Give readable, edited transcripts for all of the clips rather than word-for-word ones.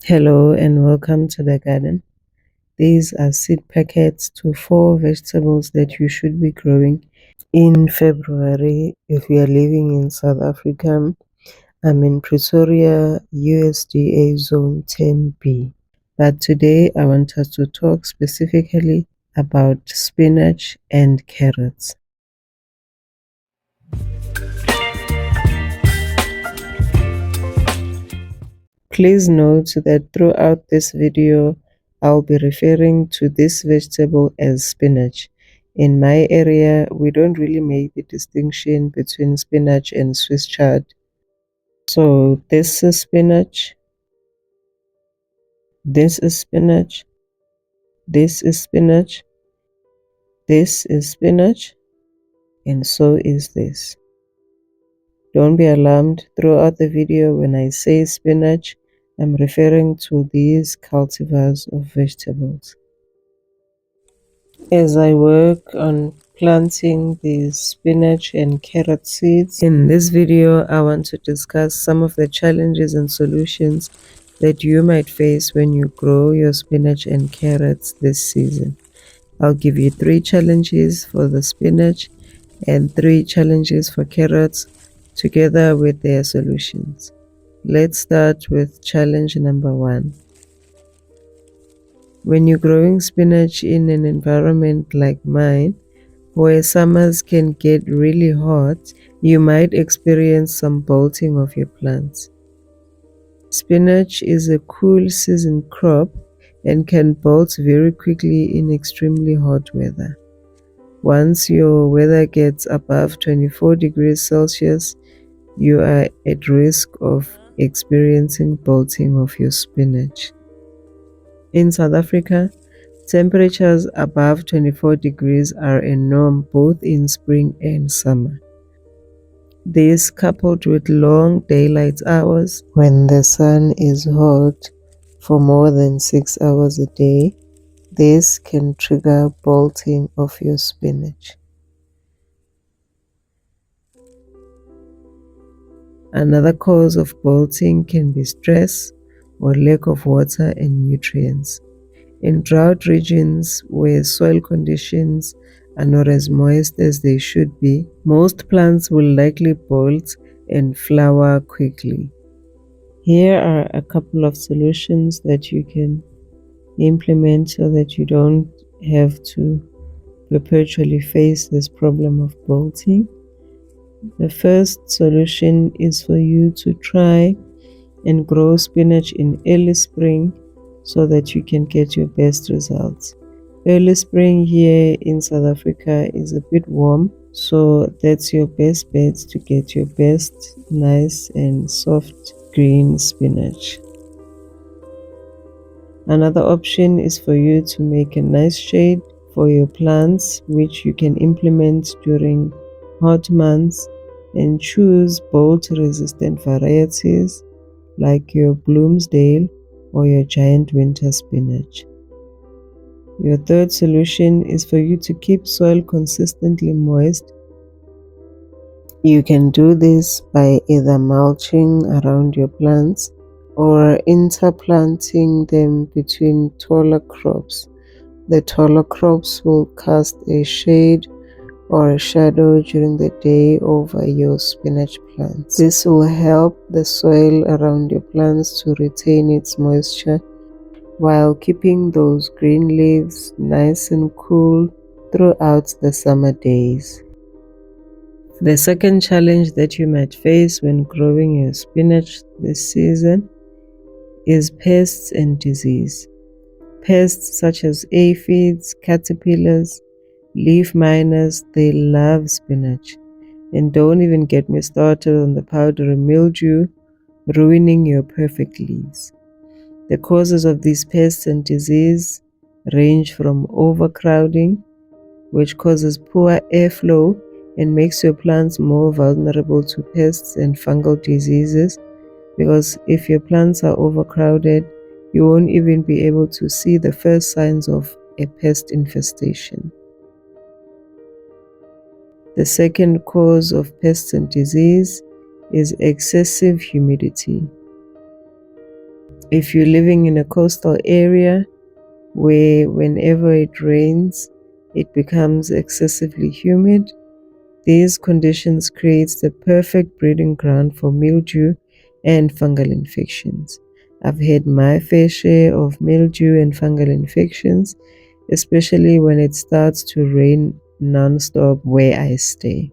Hello and welcome to the garden. These are seed packets to 4 vegetables that you should be growing in February if you are living in South Africa. I'm in Pretoria, USDA Zone 10B. But today I want us to talk specifically about spinach and carrots. Please note that throughout this video, I'll be referring to this vegetable as spinach. In my area, we don't really make the distinction between spinach and Swiss chard. So this is spinach, this is spinach, this is spinach, this is spinach, and so is this. Don't be alarmed throughout the video when I say spinach. I'm referring to these cultivars of vegetables. As I work on planting these spinach and carrot seeds, in this video I want to discuss some of the challenges and solutions that you might face when you grow your spinach and carrots this season. I'll give you 3 challenges for the spinach and 3 challenges for carrots together with their solutions. Let's start with challenge number 1. When you're growing spinach in an environment like mine, where summers can get really hot, you might experience some bolting of your plants. Spinach is a cool season crop and can bolt very quickly in extremely hot weather. Once your weather gets above 24 degrees Celsius, you are at risk of experiencing bolting of your spinach. In South Africa, temperatures above 24 degrees are a norm both in spring and summer. This, coupled with long daylight hours when the sun is hot for more than 6 hours a day, this can trigger bolting of your spinach. Another cause of bolting can be stress or lack of water and nutrients. In drought regions where soil conditions are not as moist as they should be, most plants will likely bolt and flower quickly. Here are a couple of solutions that you can implement so that you don't have to perpetually face this problem of bolting. The first solution is for you to try and grow spinach in early spring so that you can get your best results. Early spring here in South Africa is a bit warm, so that's your best bet to get your best nice and soft green spinach. Another option is for you to make a nice shade for your plants, which you can implement during hot months, and choose bolt resistant varieties like your Bloomsdale or your giant winter spinach. Your third solution is for you to keep soil consistently moist. You can do this by either mulching around your plants or interplanting them between taller crops. The taller crops will cast a shade or a shadow during the day over your spinach plants. This will help the soil around your plants to retain its moisture while keeping those green leaves nice and cool throughout the summer days. The second challenge that you might face when growing your spinach this season is pests and disease. Pests such as aphids, caterpillars, leaf miners, they love spinach. And don't even get me started on the powdery mildew ruining your perfect leaves. The causes of these pests and disease range from overcrowding, which causes poor airflow and makes your plants more vulnerable to pests and fungal diseases, because if your plants are overcrowded, you won't even be able to see the first signs of a pest infestation. The second cause of pests and disease is excessive humidity. If you're living in a coastal area where whenever it rains, it becomes excessively humid, these conditions create the perfect breeding ground for mildew and fungal infections. I've had my fair share of mildew and fungal infections, especially when it starts to rain non-stop where I stay.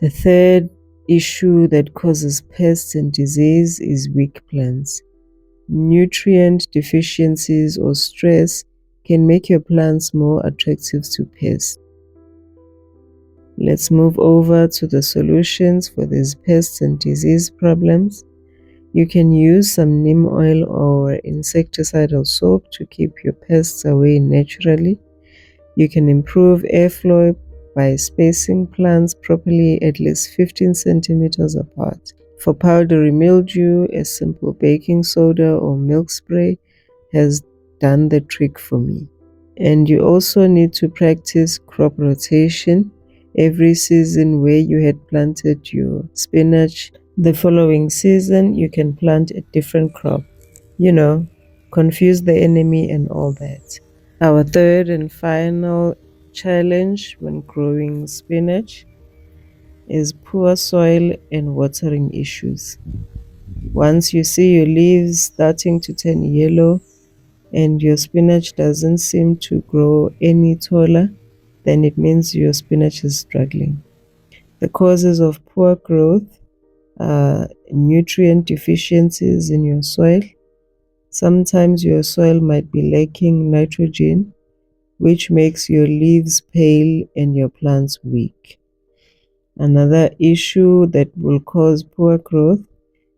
The third issue that causes pests and disease is weak plants. Nutrient deficiencies or stress can make your plants more attractive to pests. Let's move over to the solutions for these pests and disease problems. You can use some neem oil or insecticidal soap to keep your pests away naturally. You can improve airflow by spacing plants properly at least 15 centimeters apart. For powdery mildew, a simple baking soda or milk spray has done the trick for me. And you also need to practice crop rotation. Every season where you had planted your spinach, the following season you can plant a different crop. Confuse the enemy and all that. Our third and final challenge when growing spinach is poor soil and watering issues. Once you see your leaves starting to turn yellow and your spinach doesn't seem to grow any taller, then it means your spinach is struggling. The causes of poor growth are nutrient deficiencies in your soil. Sometimes your soil might be lacking nitrogen, which makes your leaves pale and your plants weak. Another issue that will cause poor growth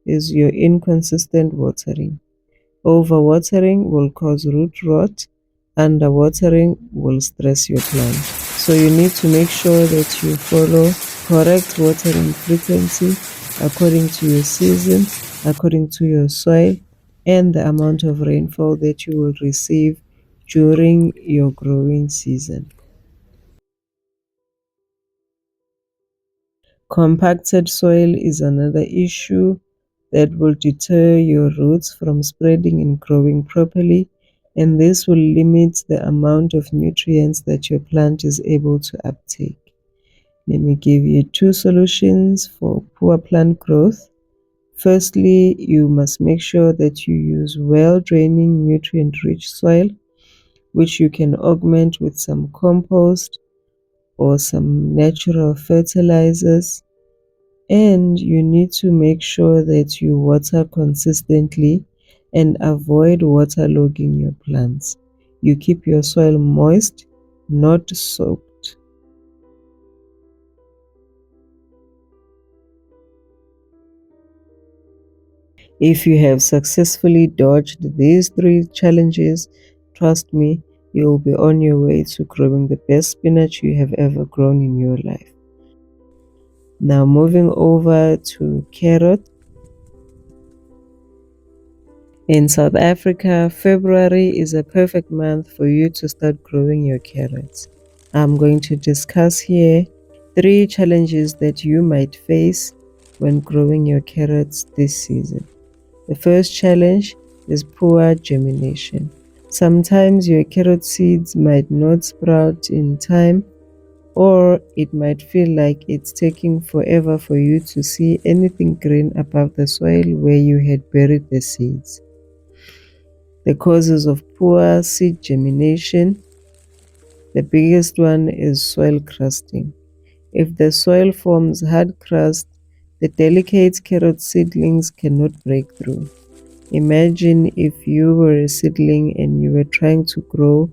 is your inconsistent watering. Overwatering will cause root rot. Underwatering will stress your plant. So you need to make sure that you follow correct watering frequency according to your season, according to your soil, and the amount of rainfall that you will receive during your growing season. Compacted soil is another issue that will deter your roots from spreading and growing properly, and this will limit the amount of nutrients that your plant is able to uptake. Let me give you two solutions for poor plant growth. Firstly, you must make sure that you use well-draining, nutrient-rich soil, which you can augment with some compost or some natural fertilizers. And you need to make sure that you water consistently and avoid waterlogging your plants. You keep your soil moist, not soaked. If you have successfully dodged these three challenges, trust me, you'll be on your way to growing the best spinach you have ever grown in your life. Now moving over to carrot. In South Africa, February is a perfect month for you to start growing your carrots. I'm going to discuss here 3 challenges that you might face when growing your carrots this season. The first challenge is poor germination. Sometimes your carrot seeds might not sprout in time, or it might feel like it's taking forever for you to see anything green above the soil where you had buried the seeds. The causes of poor seed germination. The biggest one is soil crusting. If the soil forms hard crust, the delicate carrot seedlings cannot break through. Imagine if you were a seedling and you were trying to grow,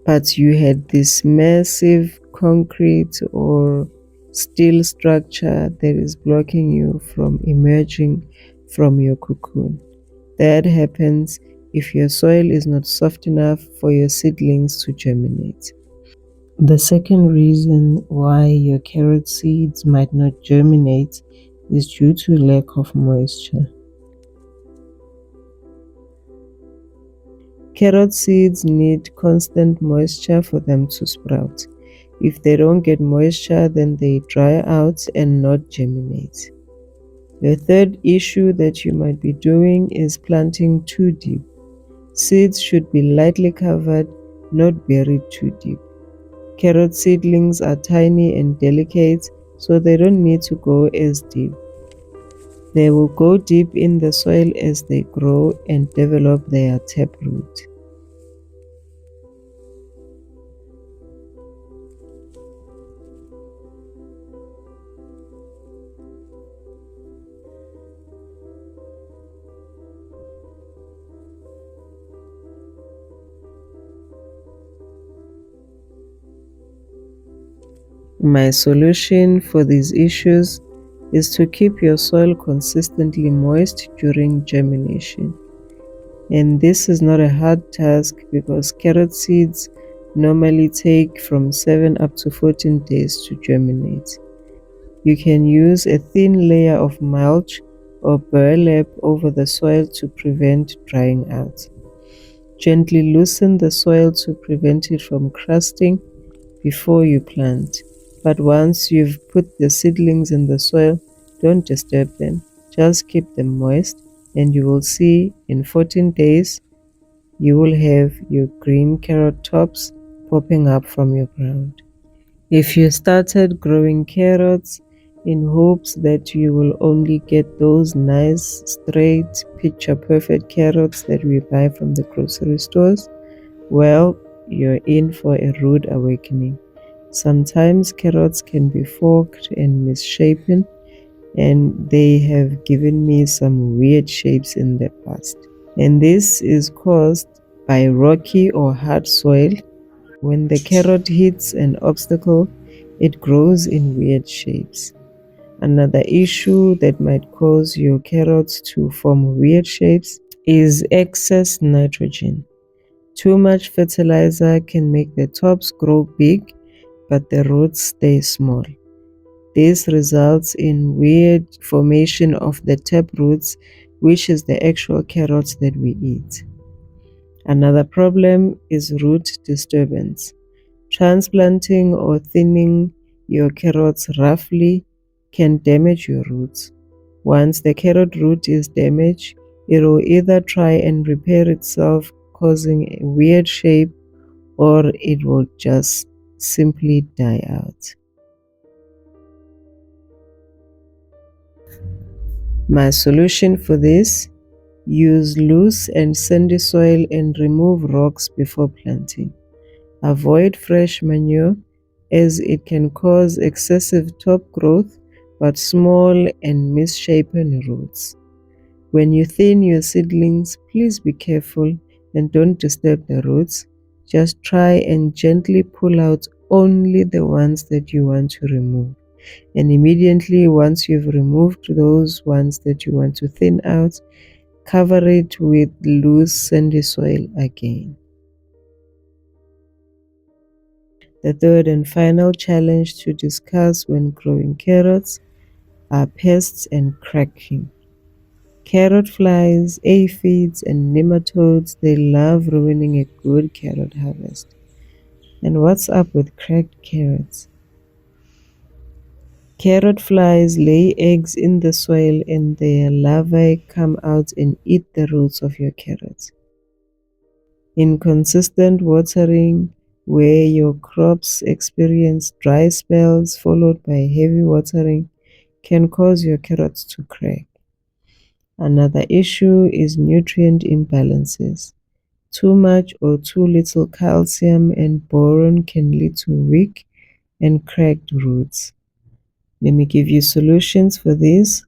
but you had this massive concrete or steel structure that is blocking you from emerging from your cocoon. That happens if your soil is not soft enough for your seedlings to germinate. The second reason why your carrot seeds might not germinate is due to lack of moisture. Carrot seeds need constant moisture for them to sprout. If they don't get moisture, then they dry out and not germinate. The third issue that you might be doing is planting too deep. Seeds should be lightly covered, not buried too deep. Carrot seedlings are tiny and delicate, so they don't need to go as deep. They will go deep in the soil as they grow and develop their taproot. My solution for these issues is to keep your soil consistently moist during germination. And this is not a hard task because carrot seeds normally take from 7 up to 14 days to germinate. You can use a thin layer of mulch or burlap over the soil to prevent drying out. Gently loosen the soil to prevent it from crusting before you plant. But once you've put the seedlings in the soil, don't disturb them. Just keep them moist, and you will see in 14 days you will have your green carrot tops popping up from your ground. If you started growing carrots in hopes that you will only get those nice, straight, picture perfect carrots that we buy from the grocery stores, well, you're in for a rude awakening. Sometimes carrots can be forked and misshapen, and they have given me some weird shapes in the past. And this is caused by rocky or hard soil. When the carrot hits an obstacle, it grows in weird shapes. Another issue that might cause your carrots to form weird shapes is excess nitrogen. Too much fertilizer can make the tops grow big, but the roots stay small. This results in weird formation of the taproots, which is the actual carrots that we eat. Another problem is root disturbance. Transplanting or thinning your carrots roughly can damage your roots. Once the carrot root is damaged, it will either try and repair itself, causing a weird shape, or it will just simply die out. My solution for this: use loose and sandy soil and remove rocks before planting. Avoid fresh manure as it can cause excessive top growth but small and misshapen roots. When you thin your seedlings, please be careful and don't disturb the roots. Just try and gently pull out only the ones that you want to remove. And immediately once you've removed those ones that you want to thin out, cover it with loose sandy soil again. The third and final challenge to discuss when growing carrots are pests and cracking. Carrot flies, aphids, and nematodes, they love ruining a good carrot harvest. And what's up with cracked carrots? Carrot flies lay eggs in the soil and their larvae come out and eat the roots of your carrots. Inconsistent watering, where your crops experience dry spells followed by heavy watering, can cause your carrots to crack. Another issue is nutrient imbalances. Too much or too little calcium and boron can lead to weak and cracked roots. Let me give you solutions for this.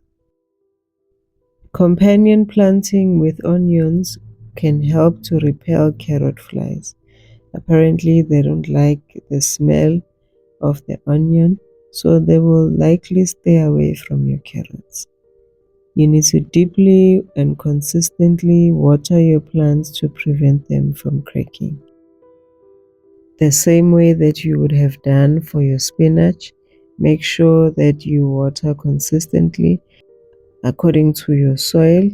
Companion planting with onions can help to repel carrot flies. Apparently, they don't like the smell of the onion, so they will likely stay away from your carrots. You need to deeply and consistently water your plants to prevent them from cracking. The same way that you would have done for your spinach, make sure that you water consistently according to your soil,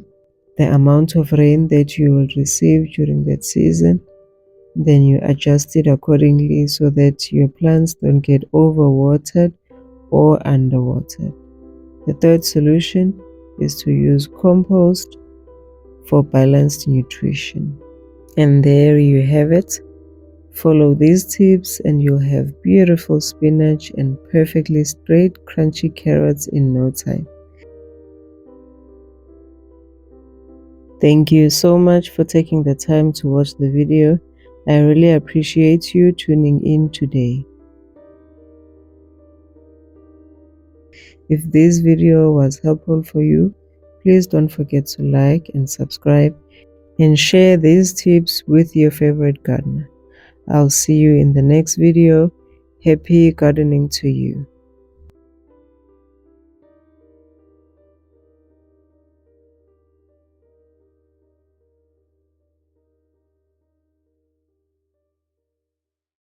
the amount of rain that you will receive during that season. Then you adjust it accordingly so that your plants don't get overwatered or underwatered. The third solution is to use compost for balanced nutrition. And there you have it. Follow these tips and you'll have beautiful spinach and perfectly straight crunchy carrots in no time. Thank you so much for taking the time to watch the video. I really appreciate you tuning in today. If this video was helpful for you, please don't forget to like and subscribe and share these tips with your favorite gardener. I'll see you in the next video. Happy gardening to you.